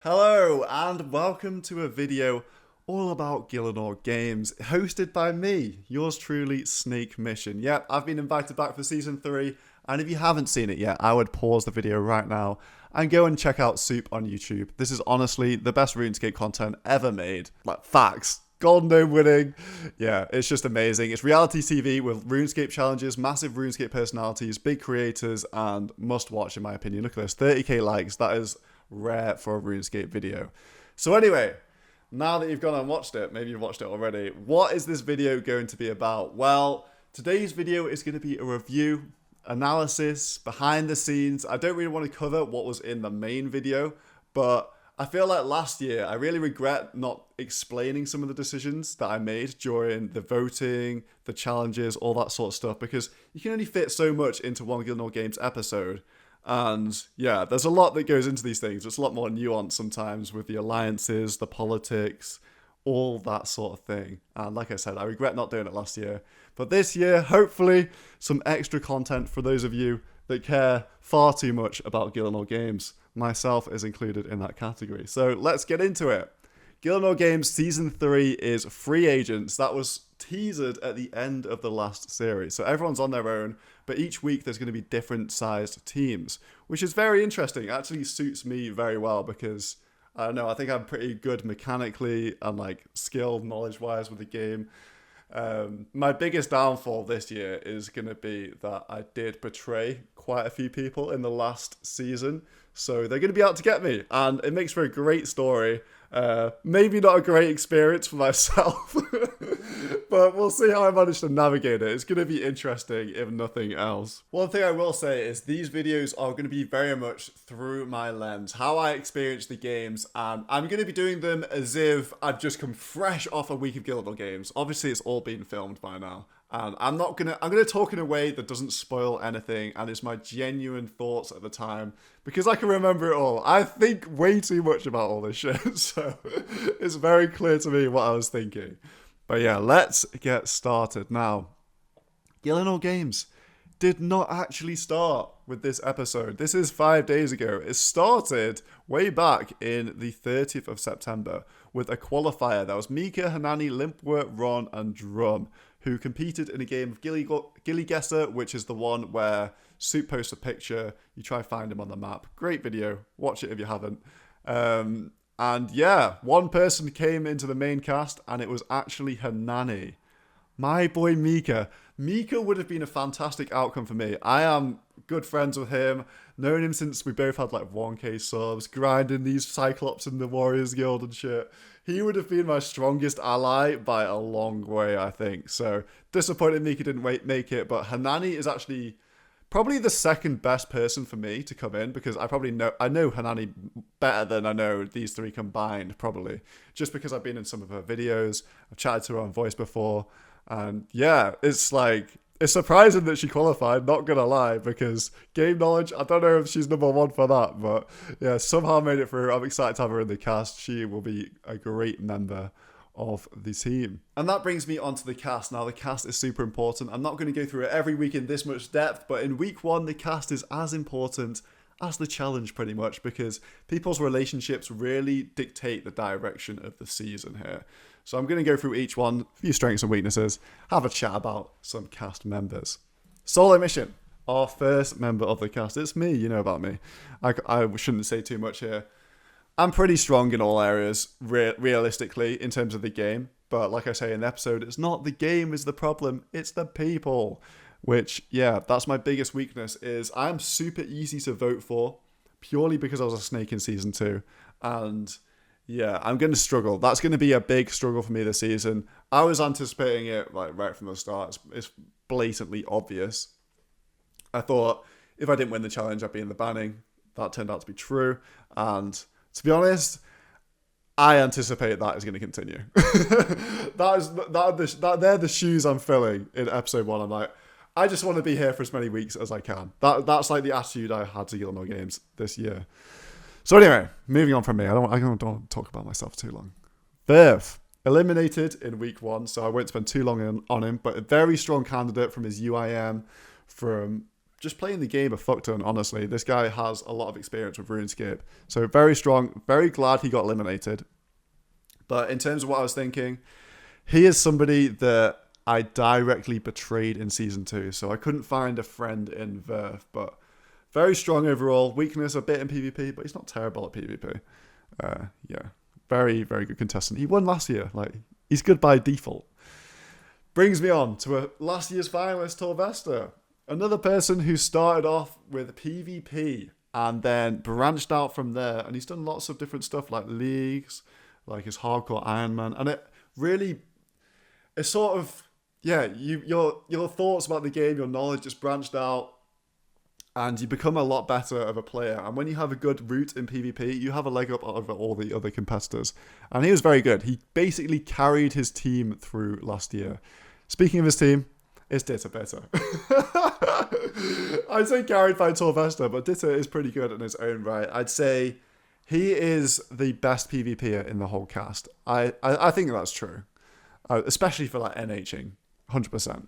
Hello and welcome to a video all about Gielinor games, hosted by me, yours truly, SoloMission. Yep, I've been invited back for Season 3, and if you haven't seen it yet, I would pause the video right now and go and check out Soup on YouTube. This is honestly the best RuneScape content ever made. Like, facts. Golden Dome winning. Yeah, it's just amazing. It's reality TV with RuneScape challenges, massive RuneScape personalities, big creators, and must watch in my opinion. Look at this, 30k likes. That is rare for a RuneScape video. So anyway, now that you've gone and watched it, maybe you've watched it already, what is this video going to be about? Well, today's video is going to be a review, analysis, behind the scenes. I don't really want to cover what was in the main video, but I feel like last year I really regret not explaining some of the decisions that I made during the voting, the challenges, all that sort of stuff, because you can only fit so much into one Gielinor Games episode. And yeah, there's a lot that goes into these things. It's a lot more nuanced sometimes with the alliances, the politics, all that sort of thing. And like I said, I regret not doing it last year. But this year, hopefully, some extra content for those of you that care far too much about Gielinor Games. Myself is included in that category. So let's get into it. Gielinor Games Season 3 is Free Agents. That was teasered at the end of the last series. So everyone's on their own, but each week there's going to be different sized teams, which is very interesting. It actually suits me very well because, I don't know, I think I'm pretty good mechanically and like skilled knowledge-wise with the game. My biggest downfall this year is going to be that I did betray quite a few people in the last season. So they're going to be out to get me, and it makes for a great story. Maybe not a great experience for myself, but we'll see how I manage to navigate it. It's going to be interesting if nothing else. One thing I will say is these videos are going to be very much through my lens, how I experience the games, and I'm going to be doing them as if I've just come fresh off a week of Gielinor Games. Obviously, it's all been filmed by now. And I'm gonna talk in a way that doesn't spoil anything, and it's my genuine thoughts at the time, because I can remember it all. I think way too much about all this shit, so it's very clear to me what I was thinking. But yeah, let's get started. Now, Gielinor Games did not actually start with this episode. This is 5 days ago. It started way back in the 30th of September with a qualifier. That was Mika, Hanani, Limpwort, Ron, and Drum, who competed in a game of Gilly Guesser, which is the one where Soup posts a picture, you try to find him on the map. Great video, watch it if you haven't. And yeah, one person came into the main cast, and it was actually Hanani. My boy Mika. Mika would have been a fantastic outcome for me. I am good friends with him, known him since we both had like 1k subs, grinding these Cyclops in the Warriors Guild and shit. He would have been my strongest ally by a long way, I think. So disappointed Mika didn't make it, but Hanani is actually probably the second best person for me to come in, because I know Hanani better than I know these three combined, probably. Just because I've been in some of her videos, I've chatted to her on voice before, and yeah, it's surprising that she qualified, not gonna lie, because game knowledge, I don't know if she's number one for that, but yeah, somehow made it through. I'm excited to have her in the cast. She will be a great member of the team. And that brings me onto the cast. Now, the cast is super important. I'm not going to go through it every week in this much depth, but in week one, the cast is as important as the challenge pretty much, because people's relationships really dictate the direction of the season here. So I'm going to go through each one, a few strengths and weaknesses, have a chat about some cast members. SoloMission, our first member of the cast. It's me, you know about me. I shouldn't say too much here. I'm pretty strong in all areas, realistically, in terms of the game. But like I say in the episode, it's not the game is the problem, it's the people. Which, yeah, that's my biggest weakness, is I'm super easy to vote for, purely because I was a snake in Season 2. And yeah, I'm going to struggle. That's going to be a big struggle for me this season. I was anticipating it like right from the start. It's blatantly obvious. I thought if I didn't win the challenge, I'd be in the banning. That turned out to be true. And to be honest, I anticipate that is going to continue. They're the shoes I'm filling in episode 1. I'm like, I just want to be here for as many weeks as I can. That's like the attitude I had to Gielinor Games this year. So anyway, moving on from me. I don't want to talk about myself too long. Verve, eliminated in week 1, so I won't spend too long on him, but a very strong candidate from his UIM, from just playing the game a fuck ton, honestly. This guy has a lot of experience with RuneScape. So very strong, very glad he got eliminated. But in terms of what I was thinking, he is somebody that I directly betrayed in Season 2. So I couldn't find a friend in Verve, but very strong overall. Weakness a bit in PvP, but he's not terrible at PvP. Yeah, very, very good contestant. He won last year. Like, he's good by default. Brings me on to a last year's finalist, Torvesta. Another person who started off with PvP and then branched out from there. And he's done lots of different stuff like leagues, like his hardcore Iron Man. And it's sort of, yeah, your thoughts about the game, your knowledge just branched out. And you become a lot better of a player. And when you have a good route in PvP, you have a leg up over all the other competitors. And he was very good. He basically carried his team through last year. Speaking of his team, it's Ditta Bitter. I'd say carried by Torvesta, but Ditta is pretty good in his own right. I'd say he is the best PvPer in the whole cast. I think that's true. Especially for like NHing. 100%.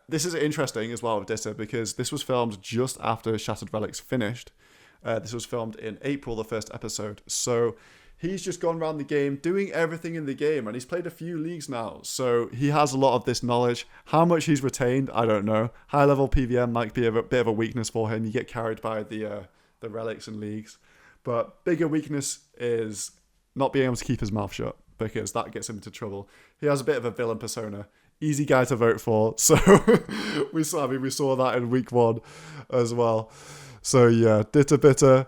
This is interesting as well with Ditta because this was filmed just after Shattered Relics finished. This was filmed in April, the first episode. So he's just gone around the game, doing everything in the game, and he's played a few leagues now. So he has a lot of this knowledge. How much he's retained, I don't know. High-level PVM might be a bit of a weakness for him. You get carried by the relics and leagues. But bigger weakness is not being able to keep his mouth shut because that gets him into trouble. He has a bit of a villain persona. Easy guy to vote for. So we saw that in week 1 as well. So yeah, Ditta Bitter.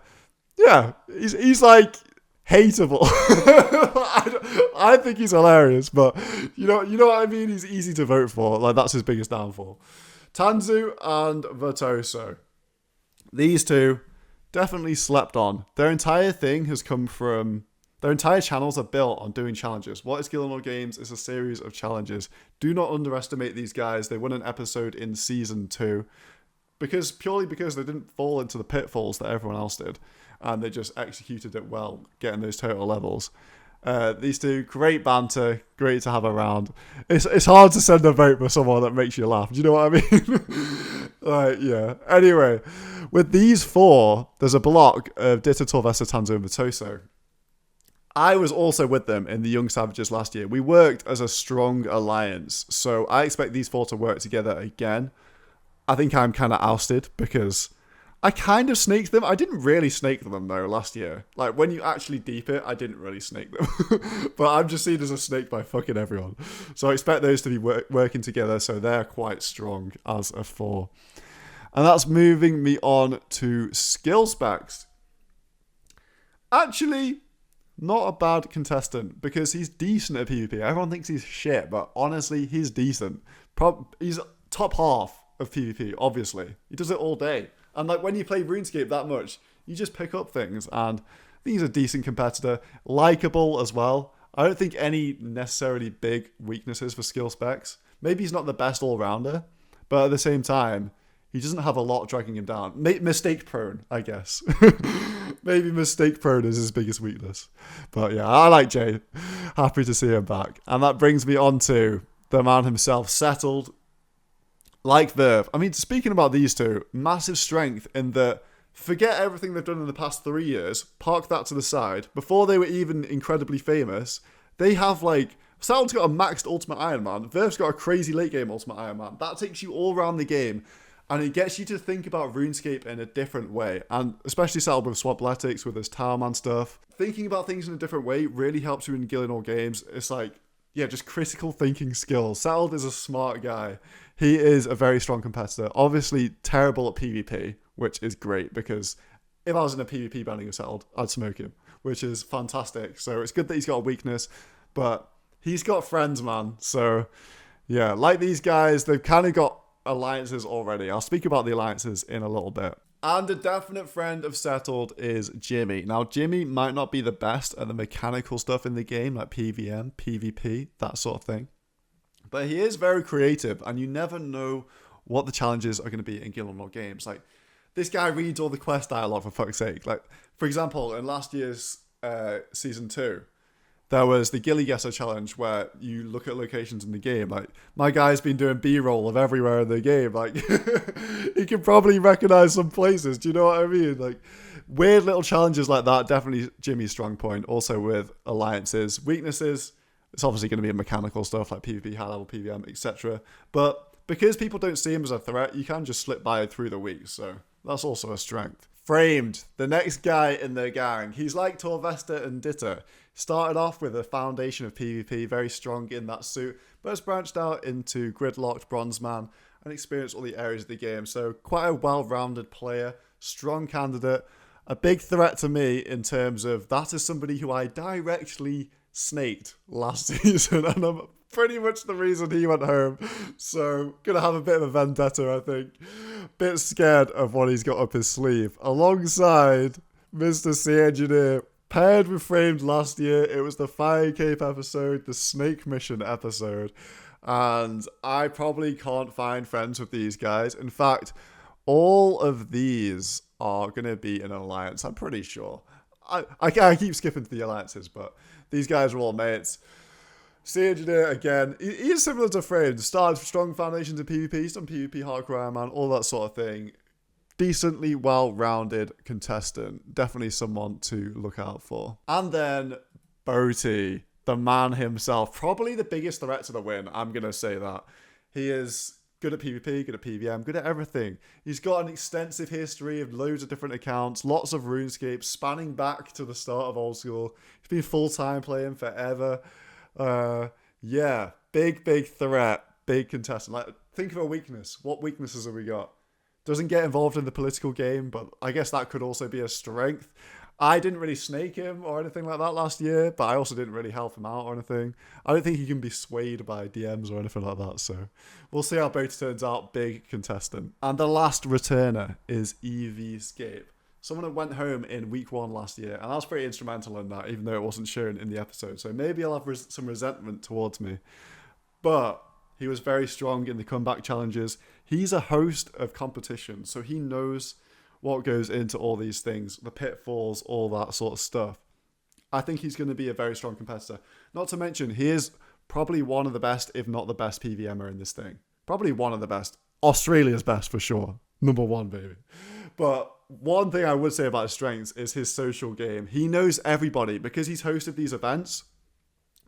Yeah, he's like hateable. I think he's hilarious, but you know what I mean? He's easy to vote for. Like, that's his biggest downfall. Tanzu and Virtuoso. These two definitely slept on. Their entire thing has come from... Their entire channels are built on doing challenges. What is Gielinor Games? It's a series of challenges. Do not underestimate these guys. They won an episode in Season 2 purely because they didn't fall into the pitfalls that everyone else did. And they just executed it well, getting those total levels. These two, great banter, great to have around. It's hard to send a vote for someone that makes you laugh. Do you know what I mean? Like, yeah. Anyway, with these 4, there's a block of Ditta, Torvesta, Tanzu, and Virtuoso. I was also with them in the Young Savages last year. We worked as a strong alliance, so I expect these 4 to work together again. I think I'm kind of ousted because I kind of snaked them. I didn't really snake them, though, last year. Like, when you actually deep it, I didn't really snake them. But I'm just seen as a snake by fucking everyone. So I expect those to be working together, so they're quite strong as a 4. And that's moving me on to skill specs. Actually... not a bad contestant because he's decent at PvP. Everyone thinks he's shit, but honestly, he's decent. He's top half of PvP, obviously. He does it all day. And like when you play RuneScape that much, you just pick up things. And I think he's a decent competitor. Likeable as well. I don't think any necessarily big weaknesses for skill specs. Maybe he's not the best all-rounder, but at the same time, he doesn't have a lot dragging him down. Mistake prone, I guess. Maybe mistake prone is his biggest weakness. But yeah, I like Jay. Happy to see him back. And that brings me on to the man himself, Settled. Like Verve. I mean, speaking about these two, massive strength in that forget everything they've done in the past 3 years, park that to the side. Before they were even incredibly famous, they have like... Settled's got a maxed Ultimate Iron Man. Verve's got a crazy late game Ultimate Iron Man. That takes you all around the game. And it gets you to think about RuneScape in a different way. And especially Settled with Swampbletics, with his Towerman stuff. Thinking about things in a different way really helps you in Gielinor games. It's like, yeah, just critical thinking skills. Settled is a smart guy. He is a very strong competitor. Obviously terrible at PvP, which is great because if I was in a PvP banding of Settled, I'd smoke him, which is fantastic. So it's good that he's got a weakness, but he's got friends, man. So yeah, like these guys, they've kind of got alliances already. I'll speak about the alliances in a little bit. And a definite friend of Settled is Jimmy. Now, Jimmy might not be the best at the mechanical stuff in the game, like PvM, PvP, that sort of thing. But he is very creative, and you never know what the challenges are going to be in Gielinor games. Like, this guy reads all the quest dialogue, for fuck's sake. Like, for example, in last year's Season 2, There was the Gilly Guesser challenge where you look at locations in the game. Like, my guy's been doing B-roll of everywhere in the game. Like, he can probably recognize some places. Do you know what I mean? Like, weird little challenges like that, definitely Jimmy's strong point. Also with alliances. Weaknesses, it's obviously going to be mechanical stuff like PvP, high-level PvM, etc. But because people don't see him as a threat, you can just slip by through the week. So that's also a strength. Framed, the next guy in the gang. He's like Torvesta and Ditter. Started off with a foundation of PvP, very strong in that suit, but has branched out into Gridlocked, Bronzeman, and experienced all the areas of the game. So quite a well-rounded player, strong candidate, a big threat to me in terms of that is somebody who I directly snaked last season, and I'm pretty much the reason he went home. So gonna have a bit of a vendetta, I think. Bit scared of what he's got up his sleeve. Alongside Mr. Sea Engineer, paired with Framed last year, it was the Fire Cape episode, the Snake Mission episode, and I probably can't find friends with these guys. In fact, all of these are going to be an alliance, I'm pretty sure. I keep skipping to the alliances, but these guys are all mates. Sea Engineer, again, he is similar to Framed. Started strong foundations in PvP, some PvP, Hardcore Iron Man, all that sort of thing. Decently well-rounded contestant. Definitely someone to look out for. And then Boaty, the man himself. Probably the biggest threat to the win, I'm going to say that. He is good at PvP, good at PvM, good at everything. He's got an extensive history of loads of different accounts, lots of RuneScape, spanning back to the start of Old School. He's been full-time playing forever. Yeah, big threat, big contestant. Like, think of a weakness. What weaknesses have we got? Doesn't get involved in the political game, but I guess that could also be a strength. I didn't really snake him or anything like that last year, but I also didn't really help him out or anything. I don't think he can be swayed by DMs or anything like that, so we'll see how Boaty turns out. Big contestant. And the last returner is EVscape. Someone that went home in week 1 last year, and I was pretty instrumental in that, even though it wasn't shown in the episode. So maybe I'll have some resentment towards me. But he was very strong in the comeback challenges. He's a host of competitions, so he knows what goes into all these things, the pitfalls, all that sort of stuff. I think he's going to be a very strong competitor. Not to mention, he is probably one of the best, if not the best PVMer in this thing. Probably one of the best. Australia's best for sure. Number 1, baby. But one thing I would say about his strengths is his social game. He knows everybody because he's hosted these events,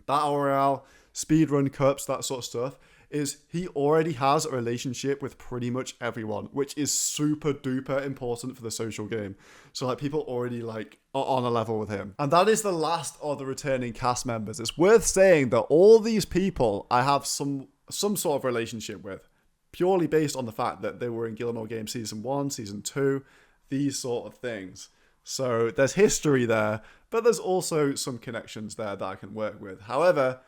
Battle Royale, speedrun cups, that sort of stuff. Is he already has a relationship with pretty much everyone, which is super duper important for the social game. So like people already like are on a level with him. And that is the last of the returning cast members. It's worth saying that all these people I have some sort of relationship with, purely based on the fact that they were in Gielinor Game Season 1, Season 2, these sort of things. So there's history there, but there's also some connections there that I can work with. However,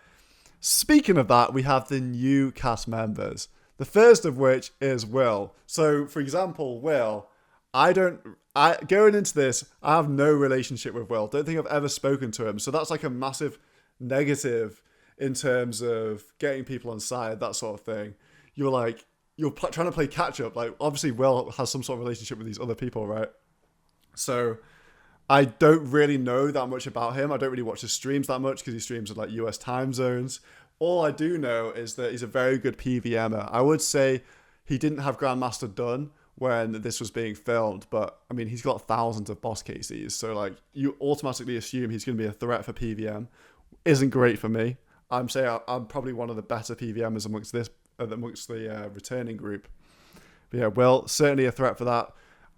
speaking of that, we have the new cast members. The first of which is Will. So, for example, Will, going into this, I have no relationship with Will. Don't think I've ever spoken to him. So that's like a massive negative in terms of getting people on side, that sort of thing. You're trying to play catch up. Like, obviously, Will has some sort of relationship with these other people, right? So I don't really know that much about him. I don't really watch his streams that much because he streams in like US time zones. All I do know is that he's a very good PVMer. I would say he didn't have Grandmaster done when this was being filmed, but I mean, he's got thousands of boss KCs. So like you automatically assume he's going to be a threat for PVM. Isn't great for me. I'm probably one of the better PVMers amongst the returning group. But yeah, Will, certainly a threat for that.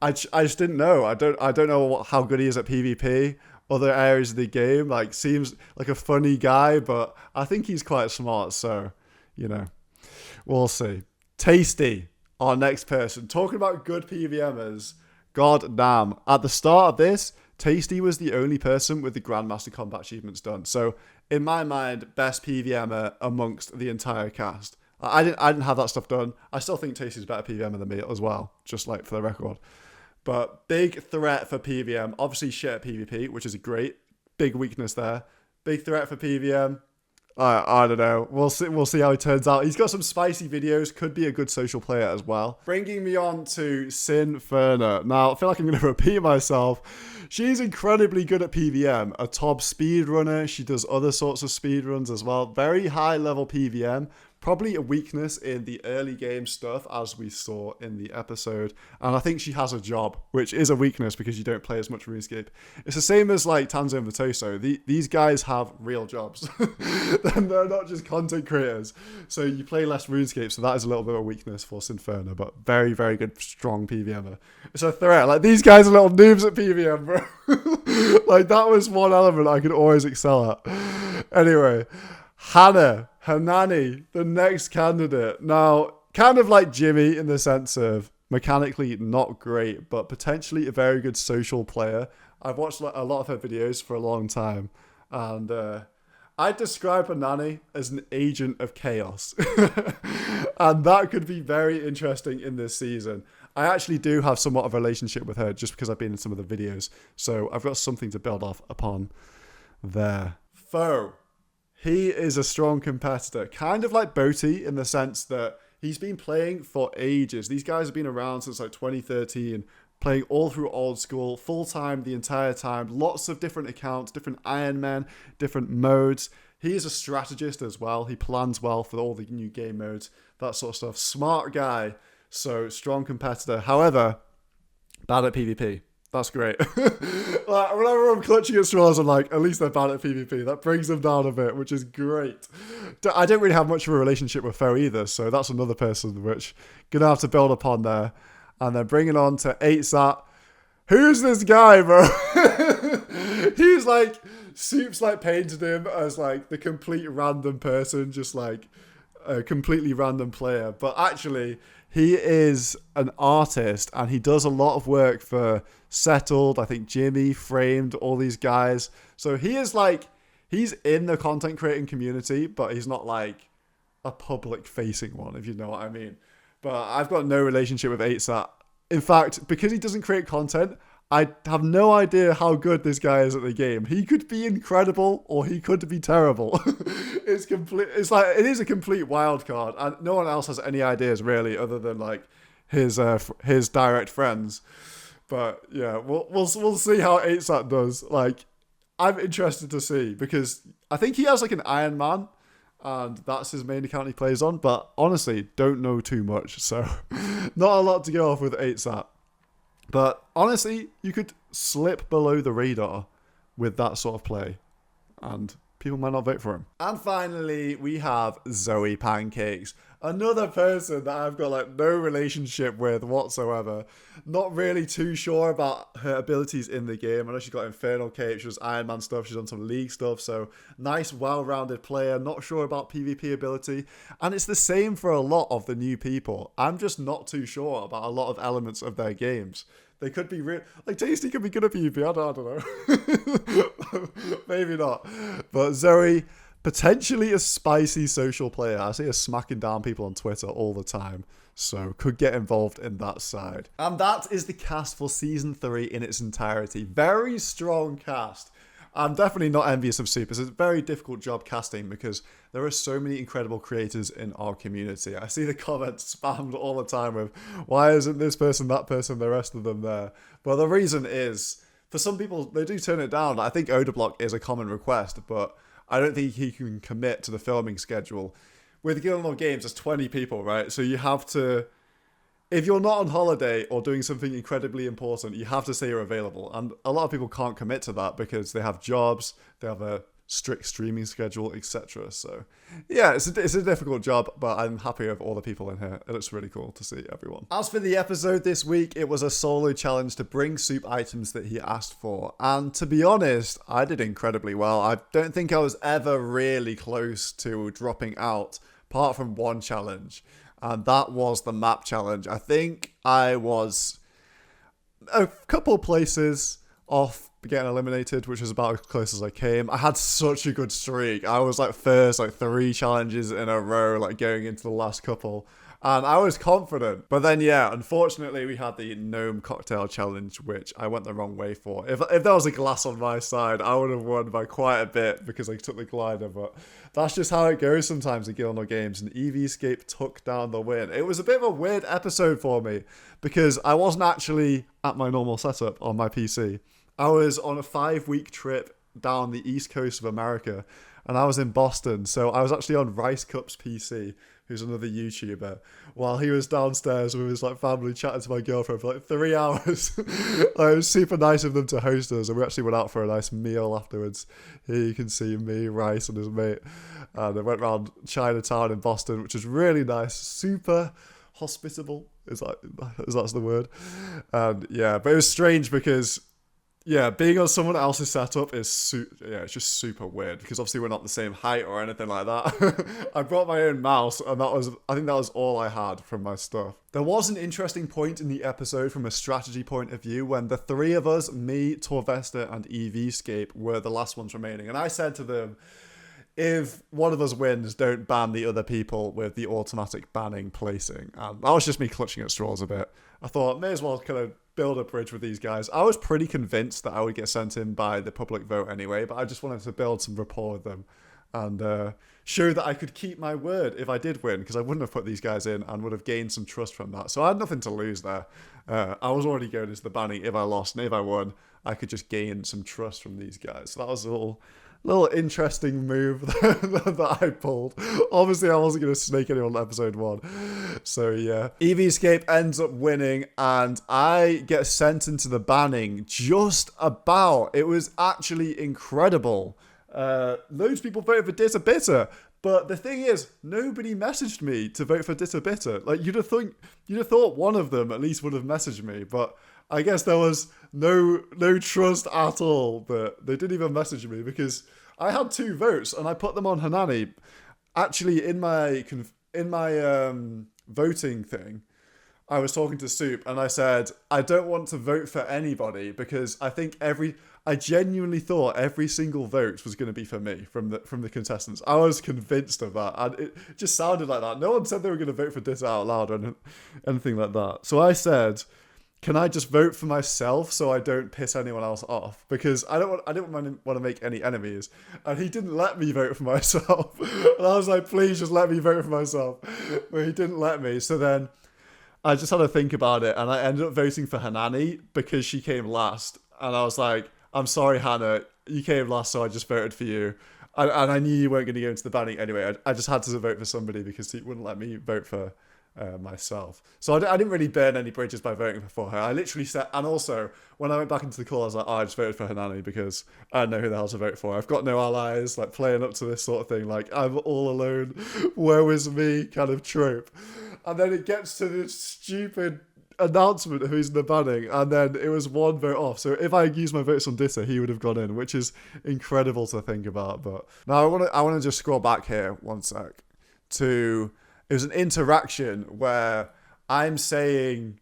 I just didn't know. I don't know how good he is at PvP. Other areas of the game, like, seems like a funny guy, but I think he's quite smart. So, you know, we'll see. Tasty, our next person. Talking about good PVMers, god damn. At the start of this, Tasty was the only person with the Grandmaster combat achievements done. So, in my mind, best PVMer amongst the entire cast. I didn't have that stuff done. I still think Tasty's a better PVMer than me as well, just like for the record. But big threat for PVM. Obviously shit at PvP, which is a great big weakness there. Big threat for PVM. I don't know. We'll see how he turns out. He's got some spicy videos. Could be a good social player as well. Bringing me on to Sinferna. Now, I feel like I'm going to repeat myself. She's incredibly good at PVM. A top speedrunner. She does other sorts of speedruns as well. Very high level PVM. Probably a weakness in the early game stuff, as we saw in the episode. And I think she has a job, which is a weakness because you don't play as much RuneScape. It's the same as like Tanzo and Vitoso. These guys have real jobs. They're not just content creators. So you play less RuneScape, so that is a little bit of a weakness for Sinferna, but very, very good, strong PVMer. It's a threat. Like, these guys are little noobs at PVM, bro. Like, that was one element I could always excel at. Anyway, Hanani, the next candidate. Now, kind of like Jimmy in the sense of mechanically not great, but potentially a very good social player. I've watched a lot of her videos for a long time, and I'd describe Hanani as an agent of chaos. And that could be very interesting in this season. I actually do have somewhat of a relationship with her just because I've been in some of the videos, so I've got something to build off upon there. Foe. He is a strong competitor, kind of like Boaty in the sense that he's been playing for ages. These guys have been around since like 2013, playing all through old school, full time the entire time, lots of different accounts, different Iron Man, different modes. He is a strategist as well. He plans well for all the new game modes, that sort of stuff. Smart guy, so strong competitor. However, bad at PvP. That's great. Like, whenever I'm clutching at straws, I'm like, at least they're bad at PvP. That brings them down a bit, which is great. I don't really have much of a relationship with Foe either, so that's another person which gonna have to build upon there. And then bringing on to 8sat. Who's this guy, bro? He's like, Soup's like painted him as like the complete random person, just like a completely random player. But actually, he is an artist and he does a lot of work for Settled, I think Jimmy, Framed, all these guys. So he is like, he's in the content creating community, but he's not like a public facing one, if you know what I mean. But I've got no relationship with 8sat. In fact, because he doesn't create content, I have no idea how good this guy is at the game. He could be incredible or he could be terrible. It's like, it is a complete wild card, and no one else has any ideas really, other than like his direct friends. But yeah, we'll see how 8sat does. Like, I'm interested to see because I think he has like an Iron Man, and that's his main account he plays on. But honestly, don't know too much, so not a lot to go off with 8sat. But honestly, you could slip below the radar with that sort of play, and people might not vote for him. And finally, we have Zoe Pancakes. Another person that I've got like no relationship with whatsoever. Not really too sure about her abilities in the game. I know she's got Infernal Cape, she does Iron Man stuff, she's done some League stuff. So nice, well-rounded player. Not sure about PvP ability. And it's the same for a lot of the new people. I'm just not too sure about a lot of elements of their games. They could be real. Like, Tasty could be good at PvP. I don't know. Maybe not. But Zoe, potentially a spicy social player. I see her smacking down people on Twitter all the time. So could get involved in that side. And that is the cast for Season 3 in its entirety. Very strong cast. I'm definitely not envious of Soup. It's a very difficult job casting because there are so many incredible creators in our community. I see the comments spammed all the time with, why isn't this person, that person, the rest of them there? Well, the reason is, for some people, they do turn it down. I think Odablock is a common request, but I don't think he can commit to the filming schedule. With Gielinor Games, there's 20 people, right? So you have to, if you're not on holiday or doing something incredibly important, you have to say you're available. And a lot of people can't commit to that because they have jobs, they have a strict streaming schedule, etc. So yeah, it's a difficult job, but I'm happy with all the people in here. It looks really cool to see everyone. As for the episode this week, it was a solo challenge to bring Soup items that he asked for. And to be honest, I did incredibly well. I don't think I was ever really close to dropping out, apart from one challenge. And that was the map challenge. I think I was a couple places off getting eliminated, which was about as close as I came. I had such a good streak. I was like first, like 3 challenges in a row, like going into the last couple. And I was confident. But then, yeah, unfortunately, we had the gnome cocktail challenge, which I went the wrong way for. If there was a glass on my side, I would have won by quite a bit because I took the glider. But that's just how it goes sometimes in Gielinor games. And EVscape took down the win. It was a bit of a weird episode for me because I wasn't actually at my normal setup on my PC. I was on a 5-week trip down the east coast of America. And I was in Boston, so I was actually on Rice Cup's PC, who's another YouTuber, while he was downstairs with his family chatting to my girlfriend for 3 hours. It was super nice of them to host us, and we actually went out for a nice meal afterwards. Here you can see me, Rice, and his mate, and I went around Chinatown in Boston, which was really nice, super hospitable, is that's the word. And yeah, but it was strange because yeah, being on someone else's setup is it's just super weird because obviously we're not the same height or anything like that. I brought my own mouse and I think that was all I had from my stuff. There was an interesting point in the episode from a strategy point of view when the three of us, me, Torvesta and EVscape, were the last ones remaining. And I said to them, if one of us wins, don't ban the other people with the automatic banning placing. And that was just me clutching at straws a bit. I thought, may as well kind of build a bridge with these guys. I was pretty convinced that I would get sent in by the public vote anyway, but I just wanted to build some rapport with them and show that I could keep my word if I did win, because I wouldn't have put these guys in and would have gained some trust from that. So I had nothing to lose there. I was already going into the banning if I lost, and if I won, I could just gain some trust from these guys. So that was a little interesting move that I pulled. Obviously, I wasn't going to snake anyone on episode 1. So yeah, EVscape ends up winning and I get sent into the banning just about. It was actually incredible. Loads of people voted for Ditter Bitter. But the thing is, nobody messaged me to vote for Ditter Bitter. You'd have thought one of them at least would have messaged me, but I guess there was no trust at all. But they didn't even message me because I had 2 votes and I put them on Hanani. Actually, in my voting thing, I was talking to Soup and I said, I don't want to vote for anybody because I genuinely thought every single vote was going to be for me from the contestants. I was convinced of that, and it just sounded like that. No one said they were going to vote for Ditter out loud or anything like that. So I said, can I just vote for myself so I don't piss anyone else off? Because I didn't want to make any enemies. And he didn't let me vote for myself. And I was like, please just let me vote for myself. But he didn't let me. So then I just had to think about it. And I ended up voting for Hanani because she came last. And I was like, I'm sorry, Hannah, you came last, so I just voted for you. And I knew you weren't going to go into the banning anyway. I just had to vote for somebody because he wouldn't let me vote for myself. So I didn't really burn any bridges by voting for her. I literally said, and also when I went back into the call, I was like, I just voted for Hanani because I know who the hell to vote for. I've got no allies, playing up to this sort of thing, I'm all alone, woe is me kind of trope. And then it gets to this stupid announcement of who's in the banning, and then it was 1 vote off. So if I used my votes on Ditter, he would have gone in, which is incredible to think about. But now I want to just scroll back here 1 sec to. It was an interaction where I'm saying,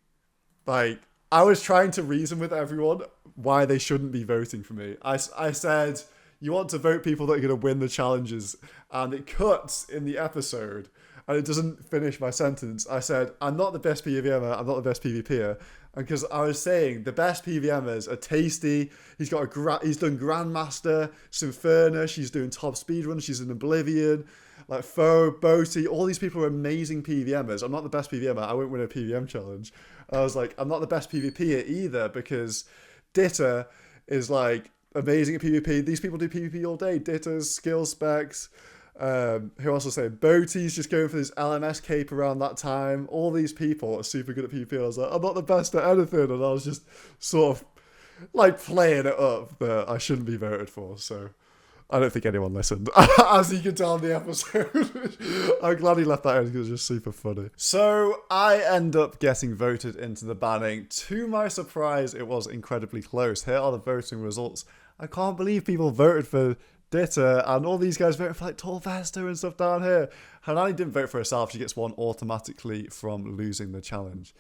I was trying to reason with everyone why they shouldn't be voting for me. I said, you want to vote people that are going to win the challenges, and it cuts in the episode, and it doesn't finish my sentence. I said, I'm not the best PVMer, I'm not the best PvPer, and because I was saying the best PVMers are Tasty, he's done Grandmaster, Sympherna, she's doing top speedrun, she's in Oblivion, Foe, Boaty, all these people are amazing PVMers. I'm not the best PVMer, I won't win a PVM challenge. I was like, I'm not the best PvPer either because Ditter is amazing at PvP. These people do PvP all day. Ditter's skill specs. Who else was saying? Boaty's just going for this LMS cape around that time. All these people are super good at PvP. I was like, I'm not the best at anything. And I was just sort of playing it up that I shouldn't be voted for. So I don't think anyone listened, as you can tell in the episode. I'm glad he left that in because it was just super funny. So I end up getting voted into the banning. To my surprise, it was incredibly close. Here are the voting results. I can't believe people voted for Ditter, and all these guys voted for Torvesta and stuff down here. Hanani didn't vote for herself. She gets 1 automatically from losing the challenge.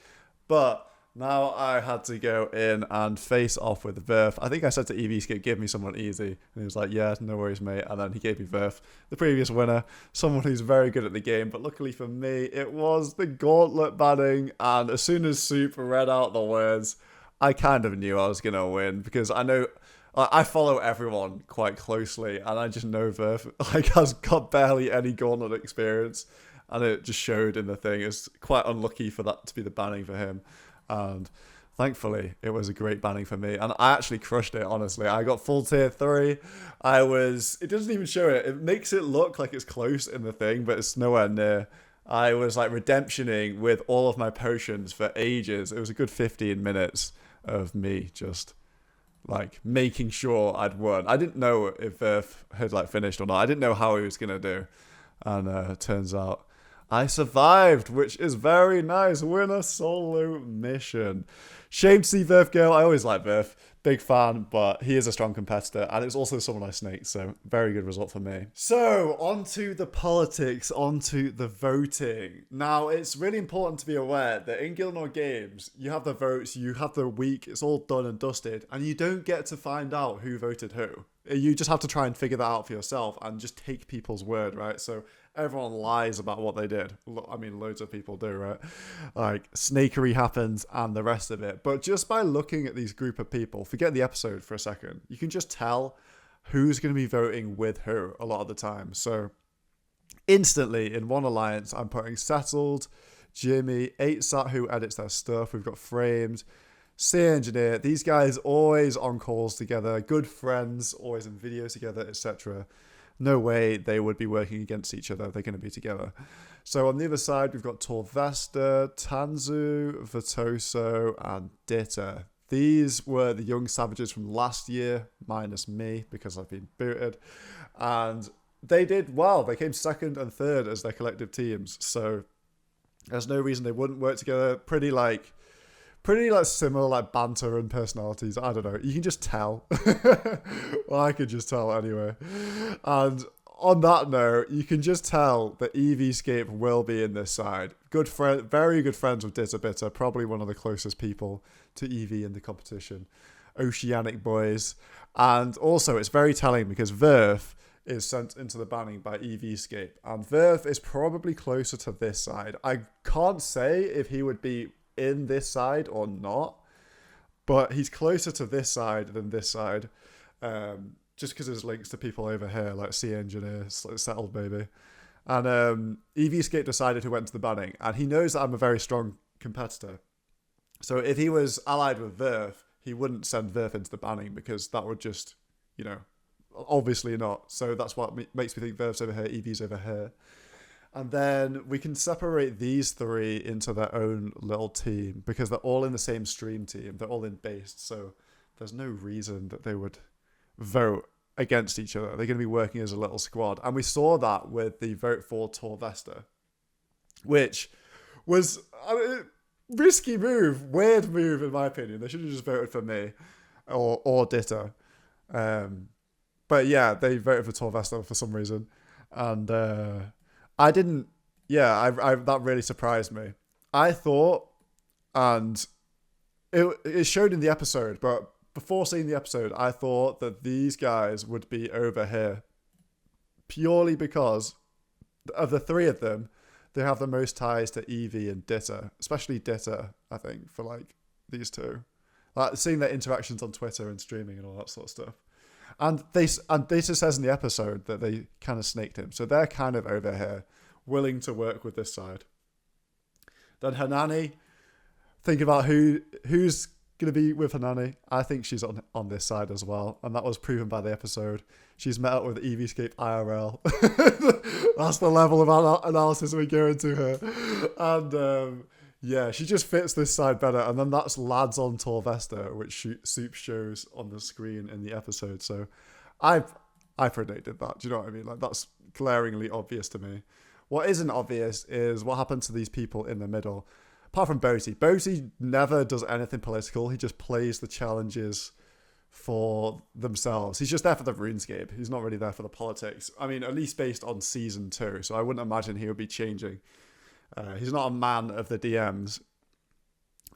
But Now I had to go in and face off with Verf. I think I said to EVScape, give me someone easy. And he was like, yeah, no worries, mate. And then he gave me Verf, the previous winner, someone who's very good at the game. But luckily for me, it was the gauntlet banning. And as soon as Soup read out the words, I kind of knew I was going to win because I know I follow everyone quite closely. And I just know Verf has got barely any gauntlet experience. And it just showed in the thing. It's quite unlucky for that to be the banning for him. And thankfully, it was a great banning for me. And I actually crushed it, honestly. I got full tier 3. It doesn't even show it. It makes it look like it's close in the thing, but it's nowhere near. I was like redemptioning with all of my potions for ages. It was a good 15 minutes of me just like making sure I'd won. I didn't know if had like finished or not. I didn't know how he was going to do. And turns out I survived, which is very nice. Winner solo mission. Shame to see Verf go. I always like Verf. Big fan, but he is a strong competitor, and it's also someone I snaked, so very good result for me. So, on to the politics, on to the voting. Now, it's really important to be aware that in Gielinor games, you have the votes, you have the week, it's all done and dusted, and you don't get to find out who voted who. You just have to try and figure that out for yourself and just take people's word, right? So everyone lies about what they did. I mean, loads of people do, right? Like, snakery happens and the rest of it. But just by looking at these group of people, forget the episode for a second, you can just tell who's going to be voting with who a lot of the time. So instantly, in one alliance, I'm putting Settled, Jimmy, 8sat who edits their stuff. We've got Framed, C Engineer. These guys always on calls together, good friends, always in videos together, etc. No way they would be working against each other. They're going to be together. So on the other side, we've got Torvesta, Tanzu, Vitoso, and Ditta. These were the young savages from last year, minus me, because I've been booted. And they did well. They came second and third as their collective teams. So there's no reason they wouldn't work together. Pretty similar like banter and personalities. I don't know. You can just tell. Well, I could just tell anyway. And on that note, you can just tell that EVScape will be in this side. Very good friends with Ditta Bitter. Probably one of the closest people to EV in the competition. Oceanic boys. And also, it's very telling because Verf is sent into the banning by EVScape. And Verf is probably closer to this side. I can't say if he would be in this side or not, but he's closer to this side than this side, just because there's links to people over here like C Engineer, Settled Baby, and EVScape decided who went to the banning, and he knows that I'm a very strong competitor, so if he was allied with Verf, he wouldn't send Verf into the banning because that would just, obviously not. So that's what makes me think Verf's over here, EV's over here. And then we can separate these three into their own little team because they're all in the same stream team. They're all in based. So there's no reason that they would vote against each other. They're going to be working as a little squad. And we saw that with the vote for Torvesta, which was a risky move, weird move in my opinion. They should have just voted for me or Ditta. But yeah, they voted for Torvesta for some reason. And I didn't, that really surprised me. I thought, and it showed in the episode, but before seeing the episode, I thought that these guys would be over here purely because of the three of them, they have the most ties to Evie and Ditta, especially Ditta, I think, for like these two. Like seeing their interactions on Twitter and streaming and all that sort of stuff. And Ditta says in the episode that they kind of snaked him. So they're kind of over here, willing to work with this side. Then Hanani, think about who's going to be with Hanani. I think she's on this side as well. And that was proven by the episode. She's met up with EVScape IRL. That's the level of analysis we go into her. And yeah, she just fits this side better. And then that's lads on Torvesta, which Soup shows on the screen in the episode. So I predicted that. Do you know what I mean? Like that's glaringly obvious to me. What isn't obvious is what happened to these people in the middle. Apart from Boaty. Boaty never does anything political. He just plays the challenges for themselves. He's just there for the RuneScape. He's not really there for the politics. I mean, at least based on season 2. So I wouldn't imagine he would be changing. He's not a man of the DMs.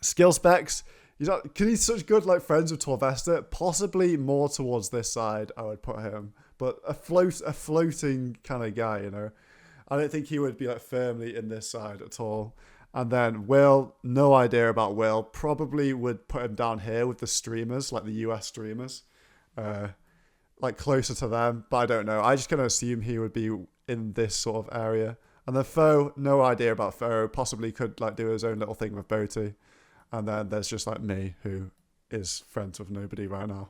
Skill specs. Because he's such good like friends with Torvesta, possibly more towards this side I would put him. But a floating kind of guy, you know. I don't think he would be like firmly in this side at all. And then Will, no idea about Will. Probably would put him down here with the streamers, like the US streamers. Like closer to them, but I don't know. I just kind of assume he would be in this sort of area. And then Foe, no idea about Foe. Possibly could like do his own little thing with Boaty. And then there's just like me, who is friends with nobody right now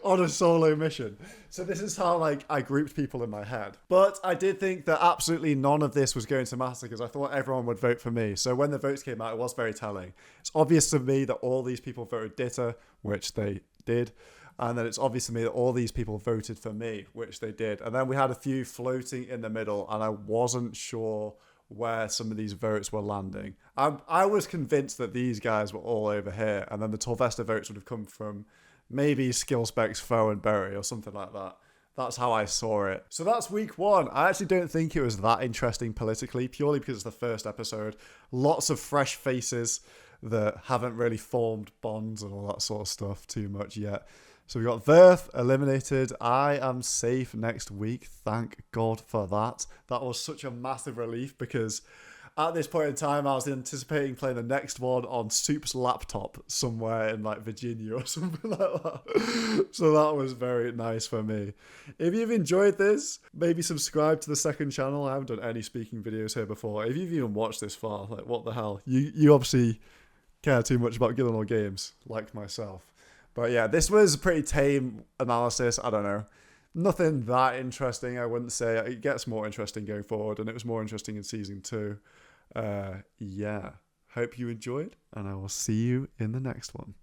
on a solo mission. So this is how like I grouped people in my head. But I did think that absolutely none of this was going to matter because I thought everyone would vote for me. So when the votes came out, it was very telling. It's obvious to me that all these people voted Ditta, which they did. And then it's obvious to me that all these people voted for me, which they did. And then we had a few floating in the middle, and I wasn't sure where some of these votes were landing. I was convinced that these guys were all over here, and then the Torvesta votes would have come from maybe Skill Specs, Foe, and Berry, or something like that. That's how I saw it. So that's week 1. I actually don't think it was that interesting politically, purely because it's the first episode. Lots of fresh faces that haven't really formed bonds and all that sort of stuff too much yet. So we got Verth eliminated. I am safe next week. Thank God for that. That was such a massive relief because at this point in time, I was anticipating playing the next one on Soup's laptop somewhere in like Virginia or something like that. So that was very nice for me. If you've enjoyed this, maybe subscribe to the second channel. I haven't done any speaking videos here before. If you've even watched this far, like what the hell? You obviously care too much about Gielinor games, like myself. But yeah, this was a pretty tame analysis. I don't know. Nothing that interesting, I wouldn't say. It gets more interesting going forward, and it was more interesting in Season 2. Yeah. Hope you enjoyed, and I will see you in the next one.